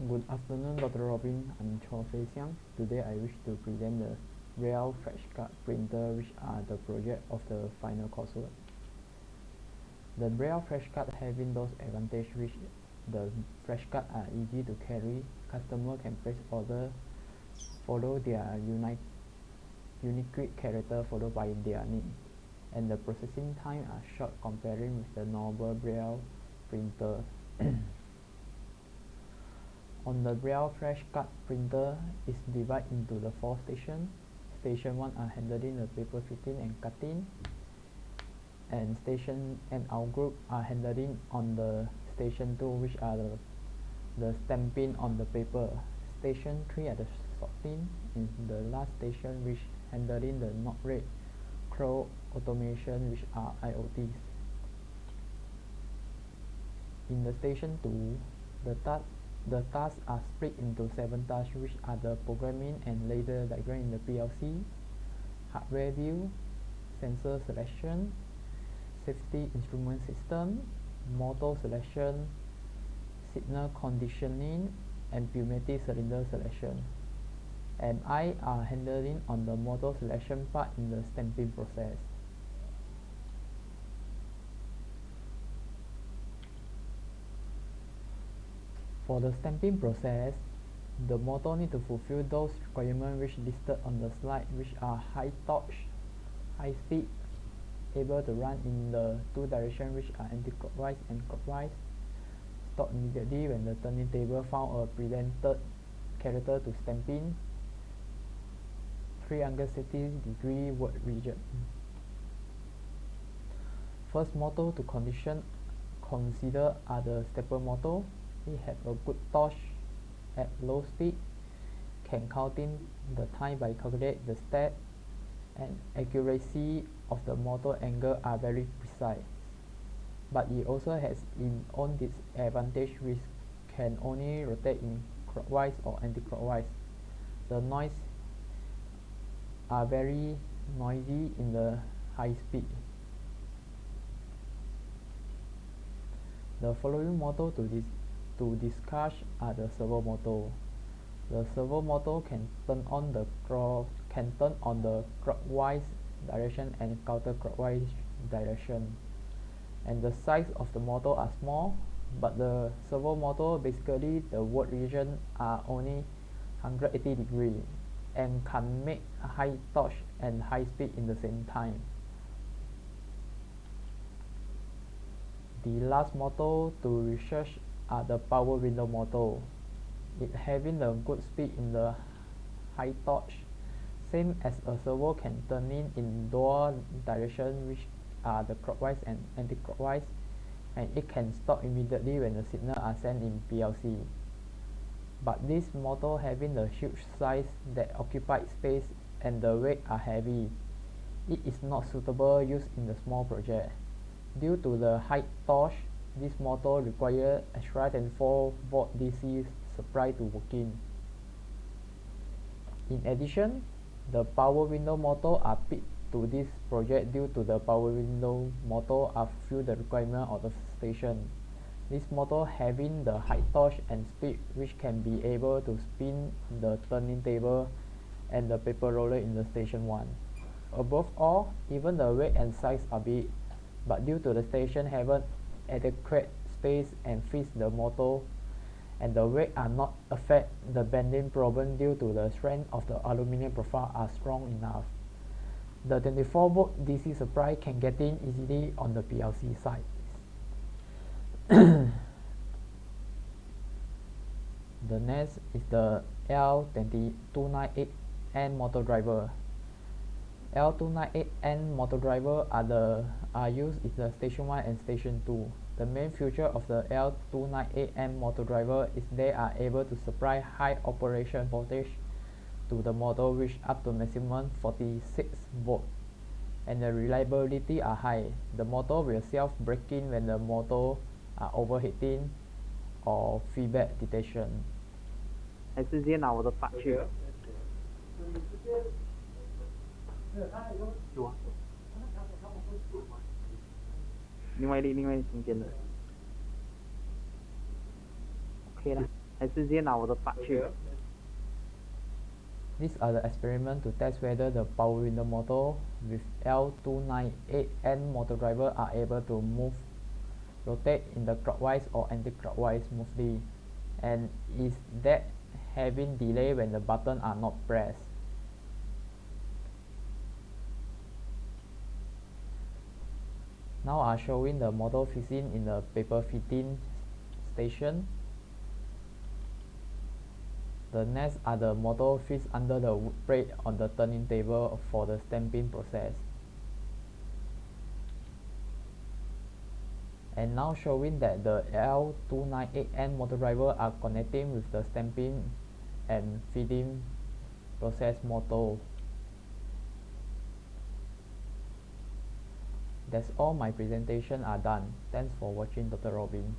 Good afternoon, Dr. Robin. I'm Chuah Fei Xiang. Today I wish to present the real flashcard printer, which are the project of the final coursework. The braille flashcard having those advantages which the flashcard are easy to carry. Customer can place order, follow their unique character followed by their name, and the processing time are short comparing with the normal braille printer. On the braille flashcard printer is divided into the 4 stations. Station 1 are handling the paper fitting and cutting, and station and our group are handling on the station 2, which are the stamping on the paper. Station 3 are the sorting, and the last station which handling the not rate cloud automation, which are IoTs. In the station 2, the tasks are split into 7 tasks, which are the programming and ladder diagram in the PLC, hardware view, sensor selection, safety instrument system, motor selection, signal conditioning, and pneumatic cylinder selection. And I are handling on the motor selection part in the stamping process. For the stamping process, the motor need to fulfill those requirements which listed on the slide, which are high torque, high speed, able to run in the 2 directions, which are anti-clockwise and clockwise, stop immediately when the turning table found a presented character to stamping, 360-degree word region. First motor to consider are the stepper motor. It have a good torque at low speed, can counting the time by calculate the step, and accuracy of the motor angle are very precise. But it also has its own disadvantage, which can only rotate in clockwise or anti-clockwise. The noise are very noisy in the high speed. The following motor to discuss are the servo motor. The servo motor can turn on the clockwise direction and counterclockwise direction, and the size of the motor are small, but the servo motor basically the word region are only 180 degree and can make high torque and high speed in the same time. The last motor to research are the power window motor. It having the good speed in the high torque, same as a servo, can turn in dual direction, which are the clockwise and anti-clockwise, and it can stop immediately when the signal are sent in PLC. But this motor having the huge size that occupies space and the weight are heavy, it is not suitable used in the small project. Due to the high torque, this motor requires extra than 4-volt DC supply to working. In addition, the power window motor are picked to this project due to the power window motor are fulfill the requirement of the station. This motor having the high torque and speed, which can be able to spin the turning table and the paper roller in the station 1. Above all, even the weight and size are big, but due to the station haven't adequate space and fits the motor, and the weight are not affect the bending problem due to the strength of the aluminum profile are strong enough. The 24-volt DC supply can get in easily on the PLC side. The next is the L298N motor driver. L298N motor driver are used in the station 1 and station 2. The main feature of the L298N motor driver is they are able to supply high operation voltage to the motor, which up to maximum 46 volt, and the reliability are high. The motor will self-braking when the motor are overheating or feedback detection. 还是直接拿我的打去。有啊。另外一粒中间的。OK 了。还是先拿我的发去。These are the experiments to test whether the power window motor with L298N motor driver are able to rotate in the clockwise or anti-clockwise smoothly, and is that having delay when the buttons are not pressed. Now are showing the motor fitting in the paper fitting station. The next are the motor fixed under the wood plate on the turning table for the stamping process. And now showing that the L298N motor driver are connecting with the stamping and feeding process motor. That's all my presentation are done. Thanks for watching Dr. Robin.